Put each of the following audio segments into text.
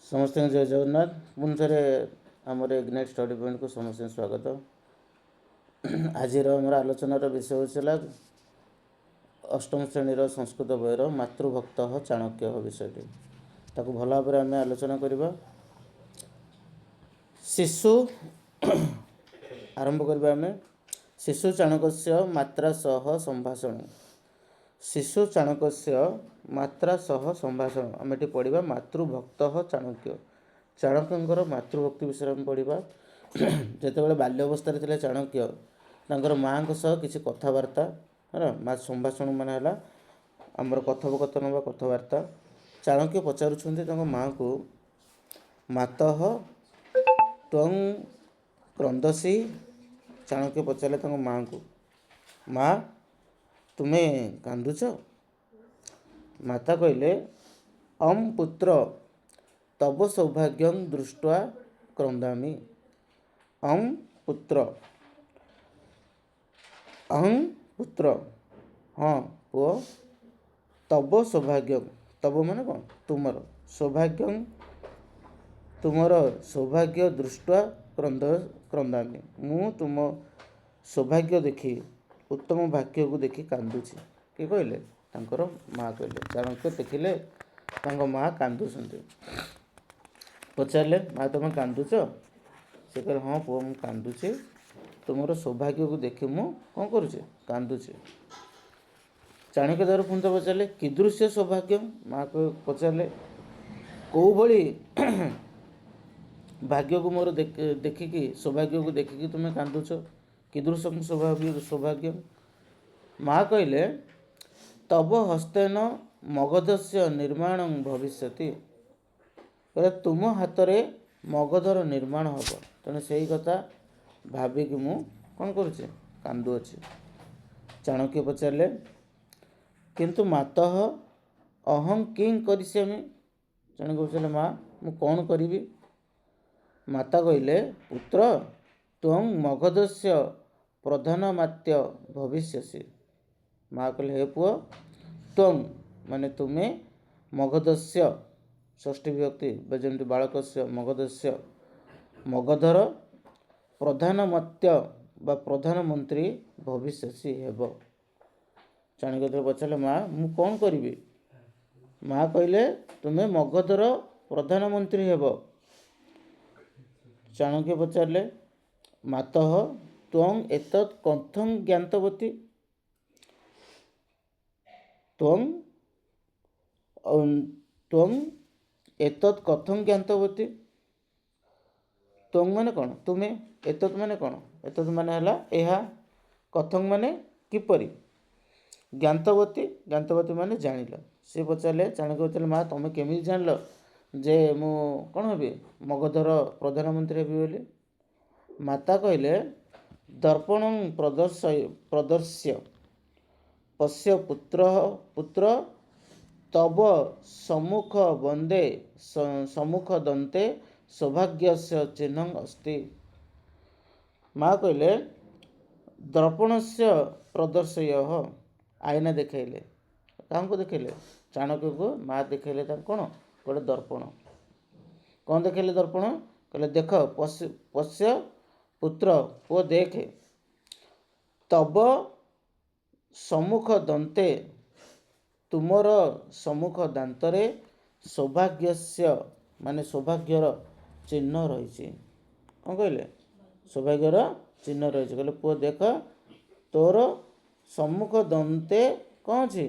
ସମସ୍ତଙ୍କୁ ଜୟ ଜଗନ୍ନାଥ। ପୁଣି ଥରେ ଆମର ଇଗ୍ନାଇଟ୍ ଷ୍ଟଡି ପଏଣ୍ଟକୁ ସମସ୍ତଙ୍କୁ ସ୍ୱାଗତ। ଆଜିର ଆମର ଆଲୋଚନାର ବିଷୟ ହେଲା ଅଷ୍ଟମ ଶ୍ରେଣୀର ସଂସ୍କୃତ ବହିର ମାତୃଭକ୍ତ ଚାଣକ୍ୟ ବିଷୟଟି। ତାକୁ ଭଲ ଭାବରେ ଆମେ ଆଲୋଚନା କରିବା। ଶିଶୁ ଆରମ୍ଭ କରିବା ଆମେ। ଶିଶୁ ଚାଣକସ୍ୟ ମାତ୍ରା ସହ ସମ୍ଭାଷଣ। ଶିଶୁ ଚାଣକସ୍ୟ ମାତ୍ରା ସହ ସମ୍ଭାଷଣ। ଆମେ ଏଠି ପଢ଼ିବା ମାତୃଭକ୍ତ ଚାଣକ୍ୟ। ଚାଣକ୍ୟଙ୍କର ମାତୃଭକ୍ତି ବିଷୟରେ ଆମେ ପଢ଼ିବା। ଯେତେବେଳେ ବାଲ୍ୟ ଅବସ୍ଥାରେ ଥିଲେ ଚାଣକ୍ୟ, ତାଙ୍କର ମାଆଙ୍କ ସହ କିଛି କଥାବାର୍ତ୍ତା ହେଲା ସମ୍ଭାଷଣ ମାନେ ହେଲା ଆମର କଥୋପକଥନ ବା କଥାବାର୍ତ୍ତା। ଚାଣକ୍ୟ ପଚାରୁଛନ୍ତି ତାଙ୍କ ମାଆଙ୍କୁ, ମାତଃ ତ୍ୱଂ କ୍ରନ୍ଦସି। ଚାଣକ୍ୟ ପଚାରିଲେ ତାଙ୍କ ମାଆଙ୍କୁ, ମା ତୁମେ କାନ୍ଦୁଛ? ମାତା କହିଲେ, ଅମ୍ ପୁତ୍ର ତବ ସୌଭାଗ୍ୟଂ ଦୃଷ୍ଟ୍ୱା କ୍ରନ୍ଦାମି। ଅମ୍ ପୁତ୍ର, ଅହଂ ପୁତ୍ର, ହଁ ପୁଅ, ତବ ସୌଭାଗ୍ୟଂ, ତବ ମାନେ କ'ଣ? ତୁମର, ସୌଭାଗ୍ୟଂ ତୁମର ସୌଭାଗ୍ୟ ଦୃଷ୍ଟ୍ୱା କ୍ରନ୍ଦାମି, ମୁଁ ତୁମ ସୌଭାଗ୍ୟ ଦେଖି, ଉତ୍ତମ ଭାଗ୍ୟକୁ ଦେଖି କାନ୍ଦୁଛି। କିଏ କହିଲେ? ତାଙ୍କର ମାଆ କହିଲେ। ଚାଣକ୍ୟ ଦେଖିଲେ ତାଙ୍କ ମାଆ କାନ୍ଦୁଛନ୍ତି। ପଚାରିଲେ, ମା ତୁମେ କାନ୍ଦୁଛ? ସେ କହିଲେ, ହଁ ପୁଅ ମୁଁ କାନ୍ଦୁଛି, ତୁମର ସୌଭାଗ୍ୟକୁ ଦେଖି ମୁଁ କ'ଣ କରୁଛି? କାନ୍ଦୁଛି। ଚାଣକ୍ୟ ତାର ପୁଣି ତ ପଚାରିଲେ, କୀଦୃଶ୍ୟ ସୌଭାଗ୍ୟ? ମା ପଚାରିଲେ, କେଉଁଭଳି ଭାଗ୍ୟକୁ ମୋର ଦେଖିକି, ସୌଭାଗ୍ୟକୁ ଦେଖିକି ତୁମେ କାନ୍ଦୁଛ? କୀଦୃଶଂ ସୌଭାଗ୍ୟ? ମା କହିଲେ, ତବ ହସ୍ତେନ ମଗଧସ୍ୟ ନିର୍ମାଣଂ ଭବିଷ୍ୟତି। କହିଲେ ତୁମ ହାତରେ ମଗଧର ନିର୍ମାଣ ହେବ, ତେଣୁ ସେଇ କଥା ଭାବିକି ମୁଁ କ'ଣ କରୁଛି? କାନ୍ଦୁଅଛି। ଚାଣକ୍ୟ ପଚାରିଲେ, କିନ୍ତୁ ମାତଃ ଅହଂ କିଂ କରିଷ୍ୟାମି। ଚାଣକ୍ୟ ପଚାରିଲେ, ମା ମୁଁ କ'ଣ କରିବି? ମାତା କହିଲେ, ପୁତ୍ର ତ୍ୱଂ ମଗଧସ୍ୟ ପ୍ରଧାନମାତ୍ୟ ଭବିଷ୍ୟସି। ମା କହିଲେ, ହେ ପୁଅ, ତ୍ୱଂ ମାନେ ତୁମେ, ମଗଧସ୍ୟ ଷଷ୍ଠୀ ବିଭକ୍ତି ବା ଯେମିତି ବାଳକସ୍ୟ ମଗଧସ୍ୟ, ମଗଧର ପ୍ରଧାନମାତ୍ୟ ବା ପ୍ରଧାନମନ୍ତ୍ରୀ ଭବିଷ୍ୟସି ହେବ। ଚାଣକ୍ୟ ପଚାରିଲେ, ମା ମୁଁ କ'ଣ କରିବି? ମା କହିଲେ, ତୁମେ ମଗଧର ପ୍ରଧାନମନ୍ତ୍ରୀ ହେବ। ଚାଣକ୍ୟ ପଚାରିଲେ, ମାତଃ ତ୍ୱଂ ଏତତ୍ କଥଂ ଜ୍ଞାତବତୀ। ତ୍ୱଂ ଏତତ୍ କଥଂ ଜ୍ଞାତବତୀ। ତ୍ୱଂ ମାନେ କ'ଣ? ତୁମେ। ଏତତ୍ ମାନେ କ'ଣ? ଏତତ୍ ମାନେ ହେଲା ଏହା। କଥଂ ମାନେ କିପରି। ଜ୍ଞାତବତୀ, ଜ୍ଞାତବତୀ ମାନେ ଜାଣିଲ। ସେ ପଚାରିଲେ, ଚାଣକ୍ୟ ପଚାରିଲେ, ମା ତୁମେ କେମିତି ଜାଣିଲ ଯେ ମୁଁ କ'ଣ ହେବି? ମଗଧର ପ୍ରଧାନମନ୍ତ୍ରୀ ହେବି ବୋଲି। ମାତା କହିଲେ, ଦର୍ପଣଂ ପ୍ରଦର୍ଶ୍ୟ ପଶ୍ୟ ପୁତ୍ର ତବ ସମ୍ମୁଖ ବନ୍ଦେ ସମ୍ମୁଖ ଦନ୍ତେ ସୌଭାଗ୍ୟସ୍ୟ ଚିହ୍ନଂ ଅସ୍ତି। ମା କହିଲେ, ଦର୍ପଣସ୍ୟ ପ୍ରଦର୍ଶୟ, ଆଇନା ଦେଖାଇଲେ। କାହାଙ୍କୁ ଦେଖାଇଲେ? ଚାଣକ୍ୟକୁ ମା ଦେଖାଇଲେ ତାଙ୍କୁ କ'ଣ? ଗୋଟେ ଦର୍ପଣ। କ'ଣ ଦେଖାଇଲେ ଦର୍ପଣ? କହିଲେ, ଦେଖ ପଶ୍ୟ ପୁତ୍ର, ପୁଅ ଦେଖେ, ତବ ସମ୍ମୁଖ ଦନ୍ତେ ତୁମର ସମ୍ମୁଖ ଦାନ୍ତରେ ସୌଭାଗ୍ୟସ୍ୟ ମାନେ ସୌଭାଗ୍ୟର ଚିହ୍ନ ରହିଛି। କ'ଣ କହିଲେ? ସୌଭାଗ୍ୟର ଚିହ୍ନ ରହିଛି। କହିଲେ, ପୁଅ ଦେଖ, ତୋର ସମ୍ମୁଖ ଦନ୍ତେ କ'ଣ ଅଛି?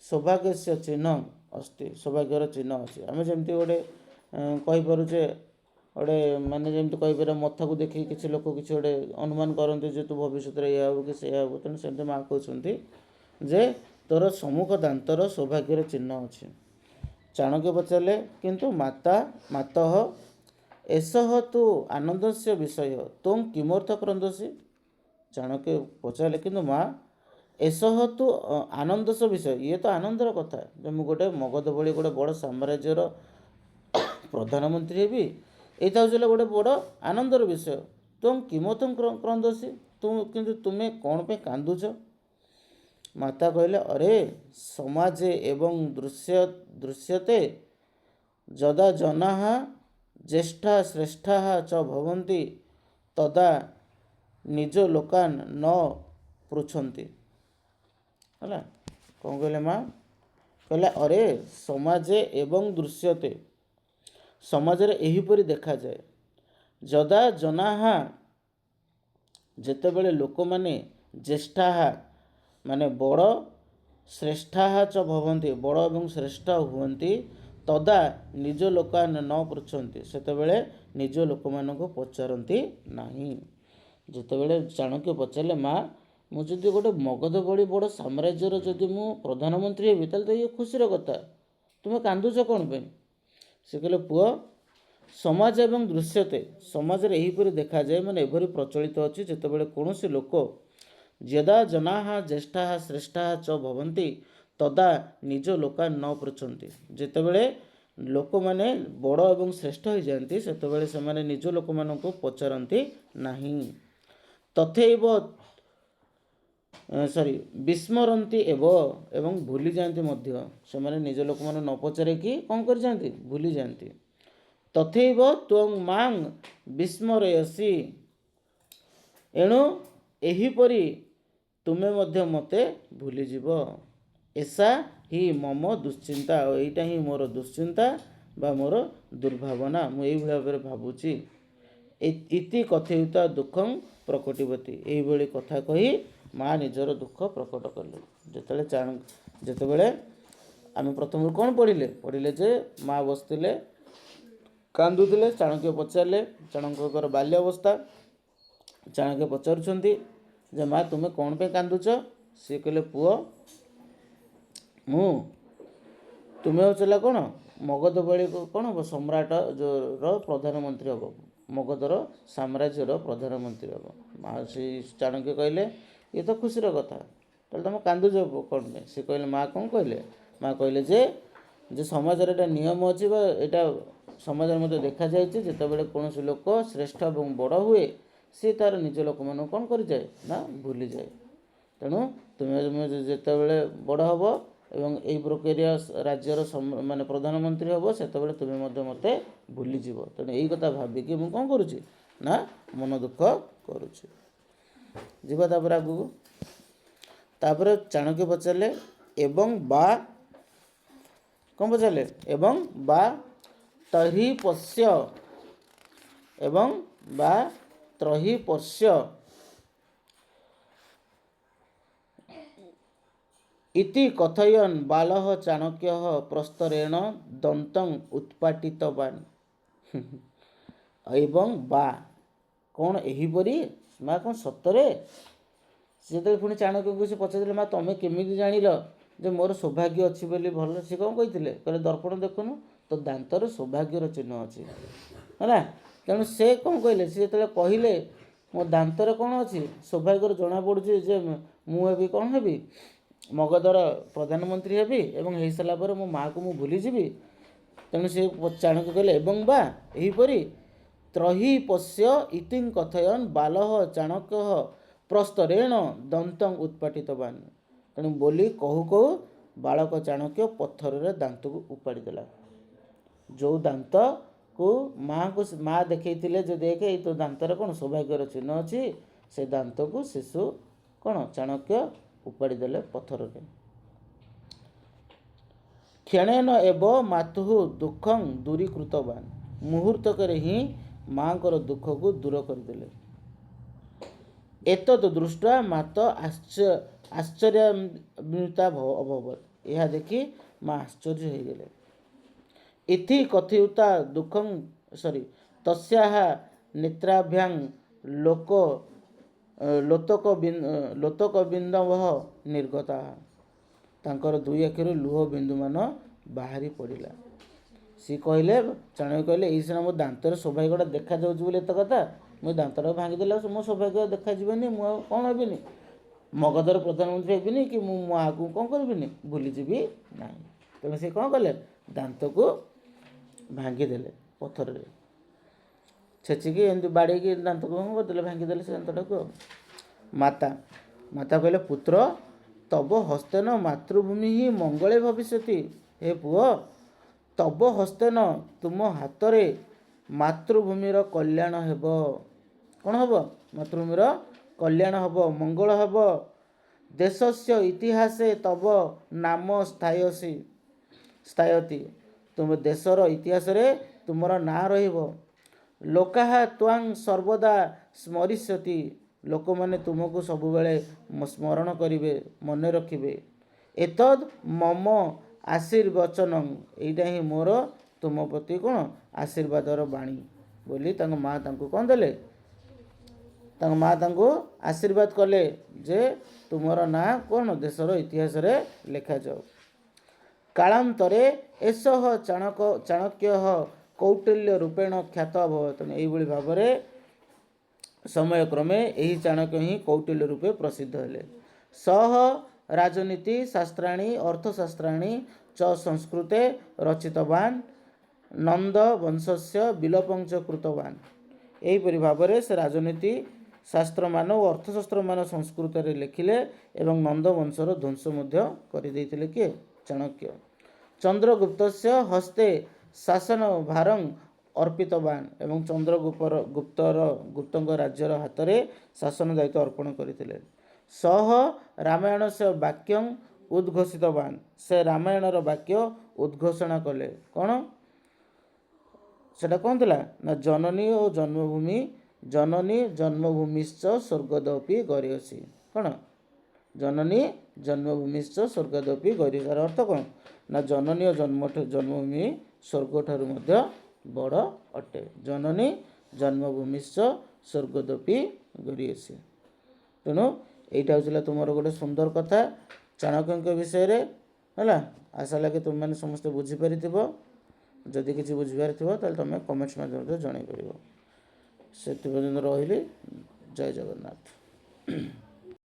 ସୌଭାଗ୍ୟସ୍ୟ ଚିହ୍ନ ଅସ୍ତି, ସୌଭାଗ୍ୟର ଚିହ୍ନ ଅଛି। ଆମେ ଯେମିତି ଗୋଟେ କହିପାରୁଛେ, ଗୋଟେ ମାନେ ଯେମିତି କହିପାରିବା ମଥାକୁ ଦେଖିକି କିଛି ଲୋକ କିଛି ଗୋଟେ ଅନୁମାନ କରନ୍ତି ଯେ ତୁ ଭବିଷ୍ୟତରେ ଏଇଆ ହେବ କି ସେଇଆ ହେବ। ତେଣୁ ସେମିତି ମା କହୁଛନ୍ତି ଯେ ତୋର ସମ୍ମୁଖ ଦାନ୍ତର ସୌଭାଗ୍ୟର ଚିହ୍ନ ଅଛି। ଚାଣକ୍ୟ ପଚାରିଲେ, କିନ୍ତୁ ମାତଃ ଏସହ ତୁ ଆନନ୍ଦସ୍ୟ ବିଷୟ ତ୍ୱଂ କିମର୍ଥ କ୍ରନ୍ଦସି। ଚାଣକ୍ୟ ପଚାରିଲେ, କିନ୍ତୁ ମା ଏସହ ତୁ ଆନନ୍ଦସ୍ୟ ବିଷୟ, ଇଏ ତ ଆନନ୍ଦର କଥା ଯେ ମୁଁ ଗୋଟେ ମଗଧ ଭଳି ଗୋଟେ ବଡ଼ ସାମ୍ରାଜ୍ୟର ପ୍ରଧାନମନ୍ତ୍ରୀ ହେବି, ଏଇଟା ହେଉଛି ଗୋଟେ ବଡ଼ ଆନନ୍ଦର ବିଷୟ। ତ୍ୱଂ କିମର୍ଥଂ କ୍ରନ୍ଦସି, କିନ୍ତୁ ତୁମେ କ'ଣ ପାଇଁ କାନ୍ଦୁଛ? ମାତା କହିଲେ, ଅରେ ସମାଜେ ଏବଂ ଦୃଶ୍ୟତେ ଯଦା ଜନାଃ ଜ୍ୟେଷ୍ଠା ଶ୍ରେଷ୍ଠାଃ च ଭବନ୍ତି ତଦା ନିଜ ଲୋକାନ୍ ନ ପୃଚ୍ଛନ୍ତି। ହେଲା, କ'ଣ କହିଲେ ମା? କହିଲେ ଅରେ ସମାଜେ ଏବଂ ଦୃଶ୍ୟତେ, ସମାଜରେ ଏହିପରି ଦେଖାଯାଏ। ଯଦା ଜନାଃ, ଯେତେବେଳେ ଲୋକମାନେ, ଜ୍ୟେଷ୍ଠାଃ ମାନେ ବଡ଼, ଶ୍ରେଷ୍ଠାଃ च ଭବନ୍ତି ବଡ଼ ଏବଂ ଶ୍ରେଷ୍ଠ ହୁଅନ୍ତି, ତଦା ନିଜ ଲୋକାନ୍ ନ ପୃଚ୍ଛନ୍ତି ସେତେବେଳେ ନିଜ ଲୋକମାନଙ୍କୁ ପଚାରନ୍ତି ନାହିଁ। ଯେତେବେଳେ ଚାଣକ୍ୟ ପଚାରିଲେ ମା ମୁଁ ଯଦି ଗୋଟେ ମଗଧ ଭଳି ବଡ଼ ସାମ୍ରାଜ୍ୟର ଯଦି ମୁଁ ପ୍ରଧାନମନ୍ତ୍ରୀ ହେବି ତାହେଲେ ତ ଇଏ ଖୁସିର କଥା, ତୁମେ କାନ୍ଦୁଛ କ'ଣ ପାଇଁ? ସେ କହିଲେ ପୁଅ ସମାଜ ଏବଂ ଦୃଶ୍ୟତେ, ସମାଜରେ ଏହିପରି ଦେଖାଯାଏ ମାନେ ଏଭଳି ପ୍ରଚଳିତ ଅଛି ଯେତେବେଳେ କୌଣସି ଲୋକ ଯଦା ଜନାଃ ଜ୍ୟେଷ୍ଠାଃ ଶ୍ରେଷ୍ଠାଃ च ଭବନ୍ତି ତଦା ନିଜ ଲୋକାନ୍ ନ ପୃଚ୍ଛନ୍ତି, ଯେତେବେଳେ ଲୋକମାନେ ବଡ଼ ଏବଂ ଶ୍ରେଷ୍ଠ ହୋଇଯାଆନ୍ତି ସେତେବେଳେ ସେମାନେ ନିଜ ଲୋକମାନଙ୍କୁ ପଚାରନ୍ତି ନାହିଁ। ତଥୈବ ବିସ୍ମରନ୍ତି ଏବଂ ଭୁଲି ଯାଆନ୍ତି ମଧ୍ୟ, ସେମାନେ ନିଜ ଲୋକମାନଙ୍କୁ ନ ପଚାରିକି କ'ଣ କରିଯାଆନ୍ତି? ଭୁଲି ଯାଆନ୍ତି। ତଥୈବ ତ୍ୱଂ ମାଂ ବିସ୍ମରୟସି, ଏଣୁ ଏହିପରି ତୁମେ ମଧ୍ୟ ମୋତେ ଭୁଲିଯିବ। ଏସା ହି ମମ ଦୁଶ୍ଚିନ୍ତା, ଆଉ ଏଇଟା ହିଁ ମୋର ଦୁଶ୍ଚିନ୍ତା ବା ମୋର ଦୁର୍ଭାବନା, ମୁଁ ଏଇଭଳି ଭାବରେ ଭାବୁଛି। ଇତି କଥୟିତ୍ୱା ଦୁଃଖଂ ପ୍ରକଟିବତି, ଏଇଭଳି କଥା କହି ମା ନିଜର ଦୁଃଖ ପ୍ରକଟ କଲେ। ଯେତେବେଳେ ଆମେ ପ୍ରଥମରୁ କ'ଣ ପଢ଼ିଲେ ଯେ ମା ବସିଥିଲେ କାନ୍ଦୁଥିଲେ, ଚାଣକ୍ୟ ପଚାରିଲେ, ଚାଣକ୍ୟଙ୍କର ବାଲ୍ୟ ଅବସ୍ଥା, ଚାଣକ୍ୟ ପଚାରୁଛନ୍ତି ଯେ ମା ତୁମେ କ'ଣ ପାଇଁ କାନ୍ଦୁଛ? ସିଏ କହିଲେ ପୁଅ ତୁମେ ହେଉଥିଲା କ'ଣ ମଗଧ ଭଳି କ'ଣ ହେବ ସମ୍ରାଟର ପ୍ରଧାନମନ୍ତ୍ରୀ ହେବ, ମଗଧର ସାମ୍ରାଜ୍ୟର ପ୍ରଧାନମନ୍ତ୍ରୀ ହେବ। ମା ସେଇ ଚାଣକ୍ୟ କହିଲେ ଇଏ ତ ଖୁସିର କଥା, ତାହେଲେ ତୁମେ କାନ୍ଦୁଛ କ'ଣ ପାଇଁ? ସେ କହିଲେ ମା କ'ଣ କହିଲେ? ମା କହିଲେ ଯେ ସମାଜରେ ଏଇଟା ନିୟମ ଅଛି ବା ଏଇଟା ସମାଜରେ ମଧ୍ୟ ଦେଖାଯାଇଛି ଯେତେବେଳେ କୌଣସି ଲୋକ ଶ୍ରେଷ୍ଠ ଏବଂ ବଡ଼ ହୁଏ ସେ ତା'ର ନିଜ ଲୋକମାନଙ୍କୁ କ'ଣ କରିଯାଏ ନା ଭୁଲିଯାଏ। ତେଣୁ ତୁମେ ଯେତେବେଳେ ବଡ଼ ହେବ ଏବଂ ଏହି ପ୍ରକ୍ରିୟା ରାଜ୍ୟର ମାନେ ପ୍ରଧାନମନ୍ତ୍ରୀ ହେବ ସେତେବେଳେ ତୁମେ ମଧ୍ୟ ମୋତେ ଭୁଲିଯିବ। ତେଣୁ ଏଇ କଥା ଭାବିକି ମୁଁ କ'ଣ କରୁଛି ନା ମନ ଦୁଃଖ କରୁଛି। ଯିବା ତାପରେ ଆଗକୁ। ତାପରେ ଚାଣକ୍ୟ ପଚାରିଲେ ଏବଂ ବା କ'ଣ ପଚାରିଲେ? ଏବଂ ବା ତର୍ହି ପଶ୍ୟ, ଏବଂ ବା ତ୍ରହି ପଶ୍ୟ ଇତି କଥୟନ୍ ବାଲଃ ଚାଣକ୍ୟଃ ପ୍ରସ୍ତରେଣ ଦନ୍ତଂ ଉତ୍ପାଟିତବାନ୍। ଏବଂ ବା କ'ଣ ଏହିପରି? ମା କ'ଣ ସତରେ? ସେ ଯେତେବେଳେ ପୁଣି ଚାଣକ୍ୟଙ୍କୁ ସେ ପଚାରିଲେ ମା ତମେ କେମିତି ଜାଣିଲ ଯେ ମୋର ସୌଭାଗ୍ୟ ଅଛି ବୋଲି? ଭଲ, ସେ କ'ଣ କହିଥିଲେ? କହିଲେ ଦର୍ପଣ ଦେଖୁନୁ ତୋ ଦାନ୍ତରେ ସୌଭାଗ୍ୟର ଚିହ୍ନ ଅଛି, ହେଲା। ତେଣୁ ସେ କ'ଣ କହିଲେ? ସେ ଯେତେବେଳେ କହିଲେ ମୋ ଦାନ୍ତରେ କ'ଣ ଅଛି ସୌଭାଗ୍ୟର ଜଣାପଡ଼ୁଛି ଯେ ମୁଁ ହେବି କ'ଣ ହେବି? ମଗଧର ପ୍ରଧାନମନ୍ତ୍ରୀ ହେବି ଏବଂ ହେଇସାରିଲା ପରେ ମୋ ମାଆକୁ ମୁଁ ଭୁଲିଯିବି। ତେଣୁ ସେ ଚାଣକ୍ୟ କହିଲେ ଏବଂ ବା ଏହିପରି ତ୍ରହି ପଶ୍ୟ ଇତିଂ କଥୟନ୍ ବାଲଃ ଚାଣକ୍ୟଃ ପ୍ରସ୍ତରେଣ ଦନ୍ତଂ ଉତ୍ପାଟିତବାନ୍। ତେଣୁ ବୋଲି କହୁ କହୁ ବାଳକ ଚାଣକ୍ୟ ପଥରରେ ଦାନ୍ତକୁ ଉପାଡ଼ି ଦେଲା। ଯେଉଁ ଦାନ୍ତକୁ ମା ଦେଖେଇଥିଲେ ଯେ ଦେଖେ ଏଇ ତୋ ଦାନ୍ତରେ କ'ଣ ସୌଭାଗ୍ୟର ଚିହ୍ନ ଅଛି, ସେ ଦାନ୍ତକୁ ଶିଶୁ କ'ଣ ଚାଣକ୍ୟ ଉପାଡ଼ି ଦେଲେ ପଥରରେ। କ୍ଷଣେନ ଏବ ମାତୁଃ ଦୁଃଖଂ ଦୂରୀକୃତବାନ୍, ମୁହୂର୍ତ୍ତକରେ ହିଁ ମାଙ୍କର ଦୁଃଖକୁ ଦୂର କରିଦେଲେ। ଏତତ୍ ଦୃଷ୍ଟ୍ୱା ମାତ ଆଶ୍ଚର୍ଯ୍ୟାନ୍ୱିତା ଅଭବତ୍, ଏହା ଦେଖି ମା ଆଶ୍ଚର୍ଯ୍ୟ ହୋଇଗଲେ। ଇତି କଥୟିତ୍ୱା ଦୁଃଖଂ ତସ୍ୟାଃ ନେତ୍ରାଭ୍ୟାଂ ଲୋତକବିନ୍ଦବଃ ନିର୍ଗତାଃ, ତାଙ୍କର ଦୁଇ ଆଖିରୁ ଲୁହ ବିନ୍ଦୁମାନ ବାହାରି ପଡ଼ିଲା। ସିଏ କହିଲେ, ଚାଣକ୍ୟ କହିଲେ ଏଇ ସିନା ମୋ ଦାନ୍ତରେ ସୌଭାଗ୍ୟଟା ଦେଖାଯାଉଛି ବୋଲି ଏତେ କଥା, ମୁଁ ଦାନ୍ତଟାକୁ ଭାଙ୍ଗିଦେଲେ ମୋ ସୌଭାଗ୍ୟ ଦେଖାଯିବନି, ମୁଁ ଆଉ କ'ଣ ହେବିନି? ମଗଧର ପ୍ରଧାନମନ୍ତ୍ରୀ ହେବିନି କି ମୁଁ ମୋ ଆଗକୁ କ'ଣ କରିବିନି? ଭୁଲିଯିବି ନାହିଁ। ତେଣୁ ସେ କ'ଣ କଲେ? ଦାନ୍ତକୁ ଭାଙ୍ଗିଦେଲେ ପଥରରେ ଛେଚିକି, ଏମିତି ବାଡ଼େଇକି ଦାନ୍ତକୁ କ'ଣ କରିଦେଲେ? ଭାଙ୍ଗିଦେଲେ ସେ ଦାନ୍ତଟାକୁ। ଆଉ ମାତା କହିଲେ ପୁତ୍ର ତବ ହସ୍ତେନ ମାତୃଭୂମି ହିଁ ମଙ୍ଗଳେ ଭବିଷ୍ୟତି, ହେ ପୁଅ ତବ ହସ୍ତେନ ତୁମ ହାତରେ ମାତୃଭୂମିର କଲ୍ୟାଣ ହେବ। କ'ଣ ହେବ? ମାତୃଭୂମିର କଲ୍ୟାଣ ହେବ, ମଙ୍ଗଳ ହେବ। ଦେଶସ୍ୟ ଇତିହାସେ ତବ ନାମ ସ୍ଥାୟତି ତୁମ ଦେଶର ଇତିହାସରେ ତୁମର ନାଁ ରହିବ। ଲୋକାହା ତ୍ୱାଂ ସର୍ବଦା ସ୍ମରିଷ୍ୟତି ଲୋକମାନେ ତୁମକୁ ସବୁବେଳେ ସ୍ମରଣ କରିବେ, ମନେ ରଖିବେ। ଏତଦ୍ ମମ ଆଶୀର୍ବଚନଂ ଏଇଟା ହିଁ ମୋର ତୁମ ପ୍ରତି କ'ଣ ଆଶୀର୍ବାଦର ବାଣୀ ବୋଲି ତାଙ୍କ ମା ତାଙ୍କୁ କ'ଣ ଦେଲେ? ତାଙ୍କ ମା ତାଙ୍କୁ ଆଶୀର୍ବାଦ କଲେ ଯେ ତୁମର ନାଁ କ'ଣ ଦେଶର ଇତିହାସରେ ଲେଖାଯାଉ। କାଳାନ୍ତରେ ଏସହ ଚାଣକ୍ୟ କୌଟିଲ୍ୟ ରୂପେଣ ଖ୍ୟାତ ଅଭବତ୍। ଏଇଭଳି ଭାବରେ ସମୟକ୍ରମେ ଏହି ଚାଣକ୍ୟ ହିଁ କୌଟିଲ୍ୟ ରୂପେ ପ୍ରସିଦ୍ଧ ହେଲେ। ସହ ରାଜନୀତି ଶାସ୍ତ୍ରାଣୀ ଅର୍ଥଶାସ୍ତ୍ରାଣୀ ଚ ସଂସ୍କୃତେ ରଚିତବାନ୍ ନନ୍ଦ ବଂଶସ୍ୟ ବିଲୋପଞ୍ଚ କୃତବାନ୍। ଏହିପରି ଭାବରେ ସେ ରାଜନୀତି ଶାସ୍ତ୍ରମାନ ଓ ଅର୍ଥଶାସ୍ତ୍ରମାନ ସଂସ୍କୃତରେ ଲେଖିଲେ ଏବଂ ନନ୍ଦ ବଂଶର ଧ୍ୱଂସ ମଧ୍ୟ କରିଦେଇଥିଲେ କିଏ? ଚାଣକ୍ୟ। ଚନ୍ଦ୍ରଗୁପ୍ତସ୍ୟ ହସ୍ତେ ଶାସନ ଭାରଂ ଅର୍ପିତବାନ୍ ଏବଂ ଗୁପ୍ତଙ୍କ ରାଜ୍ୟର ହାତରେ ଶାସନ ଦାୟିତ୍ୱ ଅର୍ପଣ କରିଥିଲେ। ସହ ରାମାୟଣସ୍ୟ ବାକ୍ୟଂ ଉଦ୍ଘୋଷିତବାନ୍ ସେ ରାମାୟଣର ବାକ୍ୟ ଉଦ୍ଘୋଷଣା କଲେ। କ'ଣ ସେଟା କ'ଣ ଥିଲା? ନା ଜନନୀ ଓ ଜନ୍ମଭୂମି ଜନନୀ ଜନ୍ମଭୂମିଶ୍ଚ ସ୍ୱର୍ଗଦପି ଗରିୟସୀ। କ'ଣ ଜନନୀ ଜନ୍ମଭୂମିଶ୍ଚ ସ୍ୱର୍ଗଦପି ଗରିୟସୀ ର ଅର୍ଥ କ'ଣ? ନା ଜନନୀ ଓ ଜନ୍ମଭୂମି ସ୍ୱର୍ଗଠାରୁ ମଧ୍ୟ ବଡ଼ ଅଟେ। ଜନନୀ ଜନ୍ମଭୂମିଶ୍ଚ ସ୍ୱର୍ଗଦପି ଗରିୟସୀ। ତେଣୁ ଏଇଟା ହେଉଥିଲା ତୁମର ଗୋଟେ ସୁନ୍ଦର କଥା ଚାଣକ୍ୟଙ୍କ ବିଷୟରେ ହେଲା। ଆଶା ଲାଗେ ତୁମେମାନେ ସମସ୍ତେ ବୁଝିପାରିଥିବ। ଯଦି କିଛି ବୁଝିବାର ଥିବ ତାହେଲେ ତୁମେ କମେଣ୍ଟସ୍ ମାଧ୍ୟମରେ ଜଣାଇ ପାରିବ। ସେଥି ପର୍ଯ୍ୟନ୍ତ ରହିଲି। ଜୟ ଜଗନ୍ନାଥ।